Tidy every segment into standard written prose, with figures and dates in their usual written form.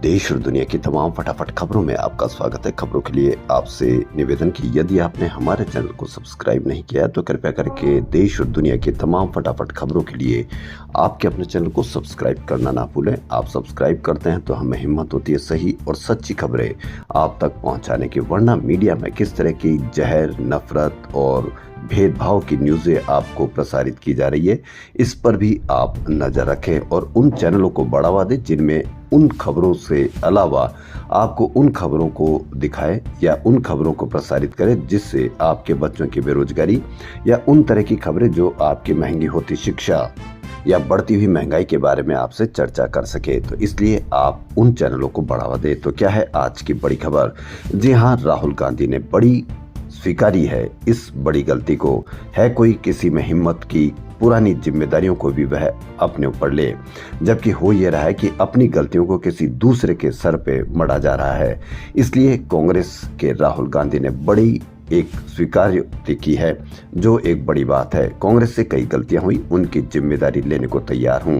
देश और दुनिया की तमाम फटाफट खबरों में आपका स्वागत है। खबरों के लिए आपसे निवेदन कि यदि आपने हमारे चैनल को सब्सक्राइब नहीं किया है तो कृपया करके देश और दुनिया की तमाम फटाफट खबरों के लिए आपके अपने चैनल को सब्सक्राइब करना ना भूलें। आप सब्सक्राइब करते हैं तो हमें हिम्मत होती है सही और सच्ची खबरें आप तक पहुंचाने की, वरना मीडिया में किस तरह की जहर, नफरत और भेदभाव की न्यूज़ें आपको प्रसारित की जा रही है, इस पर भी आप नज़र रखें और उन चैनलों को बढ़ावा दें जिनमें उन खबरों से अलावा आपको उन खबरों को दिखाए या उन खबरों को प्रसारित करें जिससे आपके बच्चों की बेरोजगारी या उन तरह की खबरें जो आपकी महंगी होती शिक्षा या बढ़ती हुई महंगाई के बारे में आपसे चर्चा कर सके। तो इसलिए आप उन चैनलों को बढ़ावा दें। तो क्या है आज की बड़ी खबर? जी हाँ, राहुल गांधी ने बड़ी स्वीकारी है इस बड़ी गलती को। है कोई किसी में हिम्मत की पुरानी जिम्मेदारियों को भी वह अपने ऊपर ले, जबकि हो ये रहा है कि अपनी गलतियों को किसी दूसरे के सर पे मढ़ा जा रहा है। इसलिए कांग्रेस के राहुल गांधी ने बड़ी एक स्वीकारोक्ति की है, जो एक बड़ी बात है। कांग्रेस से कई गलतियां हुई, उनकी जिम्मेदारी लेने को तैयार हूं।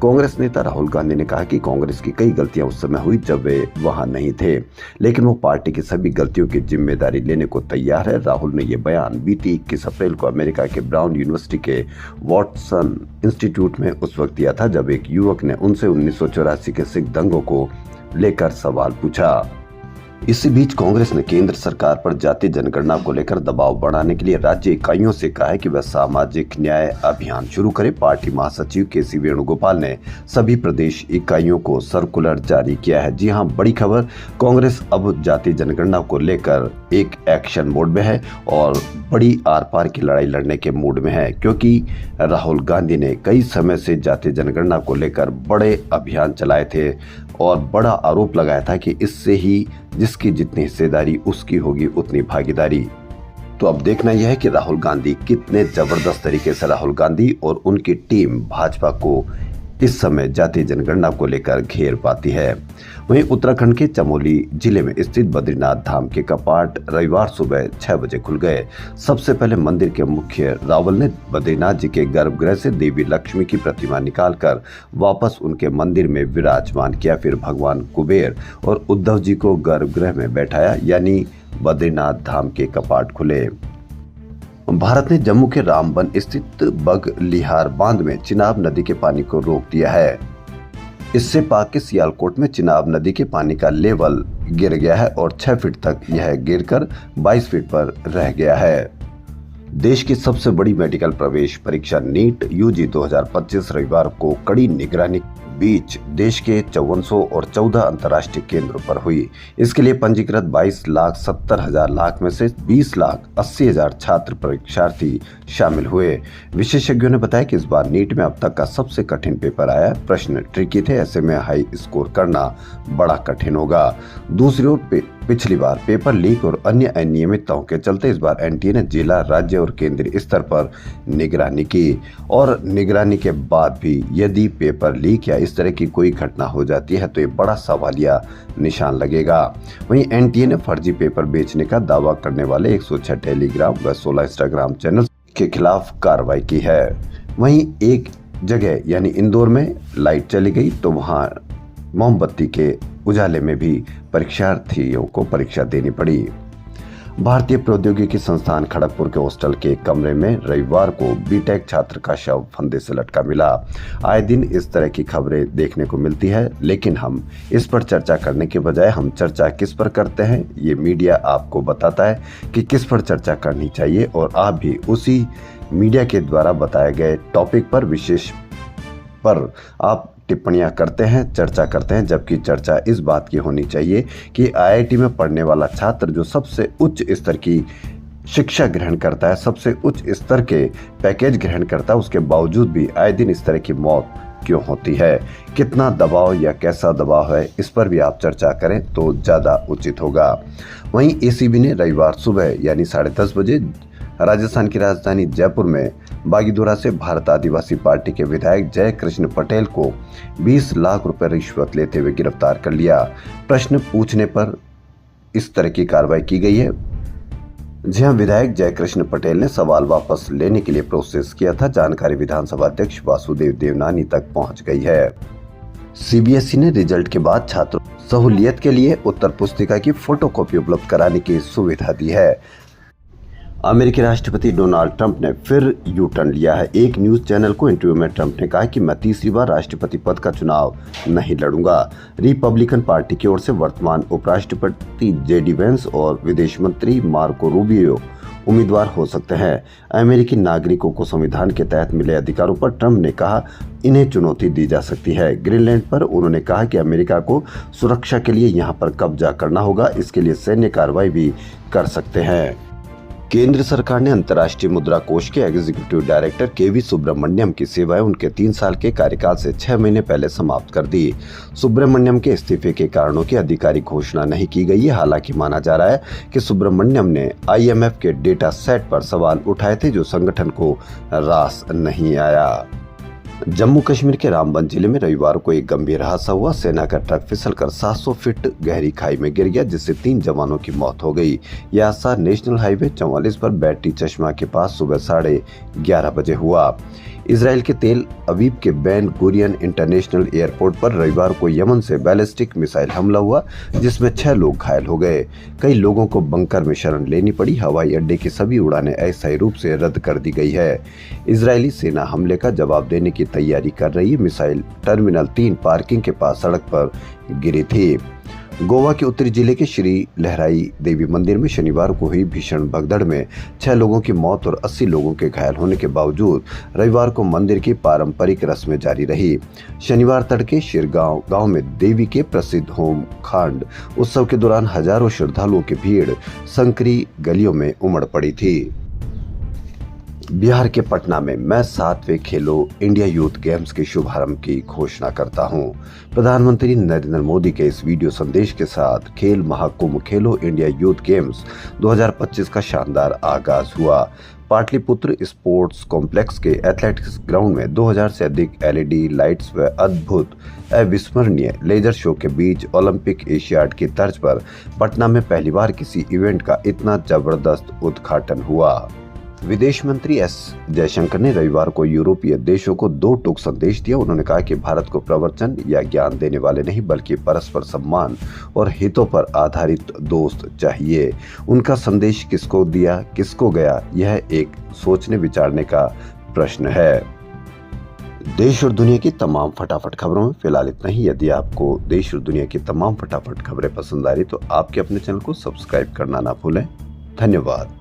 कांग्रेस नेता राहुल गांधी ने कहा कि कांग्रेस की कई गलतियां उस समय हुई जब वे वहां नहीं थे, लेकिन वो पार्टी की सभी गलतियों की जिम्मेदारी लेने को तैयार है। राहुल ने यह बयान बीती 21 अप्रैल को अमेरिका के ब्राउन यूनिवर्सिटी के वॉटसन इंस्टीट्यूट में उस वक्त दिया था जब एक युवक ने उनसे 1984 के सिख दंगों को लेकर सवाल पूछा। इसी बीच कांग्रेस ने केंद्र सरकार पर जाति जनगणना को लेकर दबाव बढ़ाने के लिए राज्य इकाइयों से कहा है कि वह सामाजिक न्याय अभियान शुरू करे। पार्टी महासचिव के.सी. वेणुगोपाल ने सभी प्रदेश इकाइयों को सर्कुलर जारी किया है। जी हां, बड़ी खबर, कांग्रेस अब जाति जनगणना को लेकर एक एक्शन मोड में है और बड़ी आर पार की लड़ाई लड़ने के मूड में है, क्योंकि राहुल गांधी ने कई समय से जाति जनगणना को लेकर बड़े अभियान चलाए थे और बड़ा आरोप लगाया था कि इससे ही जिसकी जितनी हिस्सेदारी उसकी होगी उतनी भागीदारी। तो अब देखना यह है कि राहुल गांधी कितने जबरदस्त तरीके से राहुल गांधी और उनकी टीम भाजपा को इस समय जाति जनगणना को लेकर घेर पाती है। वहीं उत्तराखंड के चमोली जिले में स्थित बद्रीनाथ धाम के कपाट रविवार सुबह 6 बजे खुल गए। सबसे पहले मंदिर के मुख्य रावल ने बद्रीनाथ जी के गर्भगृह से देवी लक्ष्मी की प्रतिमा निकालकर वापस उनके मंदिर में विराजमान किया। फिर भगवान कुबेर और उद्धव जी को गर्भगृह में बैठाया, यानी बद्रीनाथ धाम के कपाट खुले। भारत ने जम्मू के रामबन स्थित बगलिहार बांध में चिनाब नदी के पानी को रोक दिया है। इससे पाक के सियालकोट में चिनाब नदी के पानी का लेवल गिर गया है और 6 फीट तक यह गिरकर 22 फीट पर रह गया है। देश की सबसे बड़ी मेडिकल प्रवेश परीक्षा नीट यूजी 2025 रविवार को कड़ी निगरानी बीच देश के 5400 और 14 अंतर्राष्ट्रीय केंद्रों पर हुई। इसके लिए पंजीकृत 22,70,000 लाख में से 20,80,000 छात्र परीक्षार्थी शामिल हुए। विशेषज्ञों ने बताया कि इस बार नीट में अब तक का सबसे कठिन पेपर आया। प्रश्न ट्रिकी थे, ऐसे में हाई स्कोर करना बड़ा कठिन होगा। दूसरी ओर पिछली बार पेपर लीक और अन्य अनियमितताओं के चलते इस बार एनटीए ने जिला, राज्य और केंद्रीय स्तर पर निगरानी की और निगरानी के बाद भी यदि पेपर लीक या इस तरह की कोई घटना हो जाती है तो ये बड़ा सवालिया निशान लगेगा। वहीं एनटीए ने फर्जी पेपर बेचने का दावा करने वाले 106 टेलीग्राम व 16 इंस्टाग्राम चैनल के खिलाफ कार्रवाई की है। वहीं एक जगह यानी इंदौर में लाइट चली गई तो वहां मोमबत्ती के उजाले में भी परीक्षार्थियों को परीक्षा देनी पड़ी। भारतीय प्रौद्योगिकी संस्थान खड़गपुर के हॉस्टल के कमरे में रविवार को बीटेक छात्र का शव फंदे से लटका मिला। आए दिन इस तरह की खबरें देखने को मिलती है, लेकिन हम इस पर चर्चा करने के बजाय हम चर्चा किस पर करते हैं, ये मीडिया आपको बताता है कि किस पर चर्चा करनी चाहिए और आप भी उसी मीडिया के द्वारा बताए गए टॉपिक पर विशेष पर आप टिप्पणियां करते हैं, चर्चा करते हैं, जबकि चर्चा इस बात की होनी चाहिए कि आईआईटी में पढ़ने वाला छात्र जो सबसे उच्च स्तर की शिक्षा ग्रहण करता है, सबसे उच्च स्तर के पैकेज ग्रहण करता है, उसके बावजूद भी आए दिन इस तरह की मौत क्यों होती है? कितना दबाव या कैसा दबाव है, इस पर भी आप चर्चा करें तो ज़्यादा उचित होगा। वहीं एसीबी ने रविवार सुबह यानी 10:30 बजे राजस्थान की राजधानी जयपुर में बागीदोरा से भारत आदिवासी पार्टी के विधायक जय कृष्ण पटेल को 20 लाख रुपए रिश्वत लेते हुए गिरफ्तार कर लिया। प्रश्न पूछने पर इस तरह की कार्रवाई की गई है। जी हां, विधायक जय कृष्ण पटेल ने सवाल वापस लेने के लिए प्रोसेस किया था। जानकारी विधानसभा अध्यक्ष वासुदेव देवनानी तक पहुंच गई है। सीबीएसई ने रिजल्ट के बाद छात्रों सहूलियत के लिए उत्तर पुस्तिका की फोटोकॉपी उपलब्ध कराने की सुविधा दी है। अमेरिकी राष्ट्रपति डोनाल्ड ट्रंप ने फिर यू टर्न लिया है। एक न्यूज चैनल को इंटरव्यू में ट्रंप ने कहा कि मैं तीसरी बार राष्ट्रपति पद का चुनाव नहीं लड़ूंगा। रिपब्लिकन पार्टी की ओर से वर्तमान उपराष्ट्रपति जेडी वेंस और विदेश मंत्री मार्को रूबियो उम्मीदवार हो सकते हैं। अमेरिकी नागरिकों को संविधान के तहत मिले अधिकारों पर ट्रंप ने कहा इन्हें चुनौती दी जा सकती है। ग्रीनलैंड पर उन्होंने कहा कि अमेरिका को सुरक्षा के लिए यहां पर कब्जा करना होगा, इसके लिए सैन्य कार्रवाई भी कर सकते हैं। केंद्र सरकार ने अंतर्राष्ट्रीय मुद्रा कोष के एग्जीक्यूटिव डायरेक्टर केवी सुब्रमण्यम की सेवाएं उनके 3 साल के कार्यकाल से 6 महीने पहले समाप्त कर दी। सुब्रमण्यम के इस्तीफे के कारणों की आधिकारिक घोषणा नहीं की गई है। हालांकि माना जा रहा है कि सुब्रमण्यम ने IMF के डेटा सेट पर सवाल उठाए थे जो संगठन को रास नहीं आया। जम्मू कश्मीर के रामबन जिले में रविवार को एक गंभीर हादसा हुआ। सेना का ट्रक फिसलकर 700 फीट गहरी खाई में गिर गया, जिससे 3 जवानों की मौत हो गई। यह हादसा नेशनल हाईवे 44 पर बैटरी चश्मा के पास सुबह 11:30 बजे हुआ। इजराइल के तेल अवीव के बेन गुरियन इंटरनेशनल एयरपोर्ट पर रविवार को यमन से बैलिस्टिक मिसाइल हमला हुआ, जिसमें 6 लोग घायल हो गए। कई लोगों को बंकर में शरण लेनी पड़ी। हवाई अड्डे की सभी उड़ानें अस्थायी रूप से रद्द कर दी गई है। इजरायली सेना हमले का जवाब देने की तैयारी कर रही है। मिसाइल टर्मिनल 3 पार्किंग के पास सड़क पर गिरी थी। गोवा के उत्तरी जिले के श्री लहराई देवी मंदिर में शनिवार को हुई भीषण भगदड़ में 6 लोगों की मौत और 80 लोगों के घायल होने के बावजूद रविवार को मंदिर की पारंपरिक रस्में जारी रही। शनिवार तड़के शिरगांव गांव में देवी के प्रसिद्ध होम खांड उत्सव के दौरान हजारों श्रद्धालुओं की भीड़ संकरी गलियों में उमड़ पड़ी थी। बिहार के पटना में मैं 7वें खेलो इंडिया यूथ गेम्स के शुभारंभ की घोषणा करता हूं। प्रधानमंत्री नरेंद्र मोदी के इस वीडियो संदेश के साथ खेल महाकुंभ खेलो इंडिया यूथ गेम्स 2025 का शानदार आगाज हुआ। पाटलिपुत्र स्पोर्ट्स कॉम्प्लेक्स के एथलेटिक्स ग्राउंड में 2000 से अधिक LED लाइट्स व अद्भुत अविस्मरणीय लेजर शो के बीच ओलंपिक एशियाड की तर्ज पर पटना में पहली बार किसी इवेंट का इतना जबरदस्त उद्घाटन हुआ। विदेश मंत्री S जयशंकर ने रविवार को यूरोपीय देशों को 2 टूक संदेश दिया। उन्होंने कहा कि भारत को प्रवचन या ज्ञान देने वाले नहीं बल्कि परस्पर सम्मान और हितों पर आधारित दोस्त चाहिए। उनका संदेश किसको दिया, किसको गया, यह एक सोचने विचारने का प्रश्न है। देश और दुनिया की तमाम फटाफट खबरों में फिलहाल इतना ही। यदि आपको देश और दुनिया की तमाम फटाफट खबरें पसंद आ रही तो आपके अपने चैनल को सब्सक्राइब करना ना भूलें। धन्यवाद।